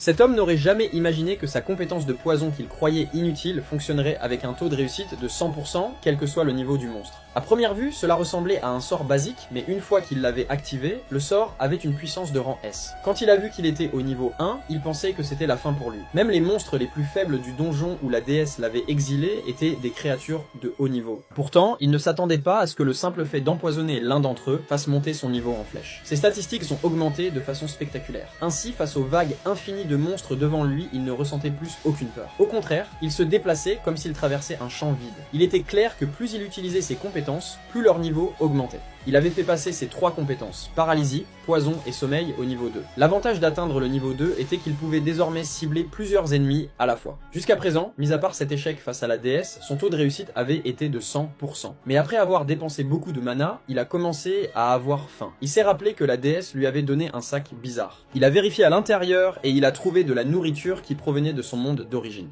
Cet homme n'aurait jamais imaginé que sa compétence de poison qu'il croyait inutile fonctionnerait avec un taux de réussite de 100%, quel que soit le niveau du monstre. À première vue, cela ressemblait à un sort basique, mais une fois qu'il l'avait activé, le sort avait une puissance de rang S. Quand il a vu qu'il était au niveau 1, il pensait que c'était la fin pour lui. Même les monstres les plus faibles du donjon où la déesse l'avait exilé étaient des créatures de haut niveau. Pourtant, il ne s'attendait pas à ce que le simple fait d'empoisonner l'un d'entre eux fasse monter son niveau en flèche. Ses statistiques sont augmentées de façon spectaculaire. Ainsi, face aux vagues infinies de monstres devant lui, il ne ressentait plus aucune peur. Au contraire, il se déplaçait comme s'il traversait un champ vide. Il était clair que plus il utilisait ses compétences, plus leur niveau augmentait. Il avait fait passer ses 3 compétences, paralysie, poison et sommeil au niveau 2. L'avantage d'atteindre le niveau 2 était qu'il pouvait désormais cibler plusieurs ennemis à la fois. Jusqu'à présent, mis à part cet échec face à la déesse, son taux de réussite avait été de 100%. Mais après avoir dépensé beaucoup de mana, il a commencé à avoir faim. Il s'est rappelé que la déesse lui avait donné un sac bizarre. Il a vérifié à l'intérieur et il a trouvé de la nourriture qui provenait de son monde d'origine.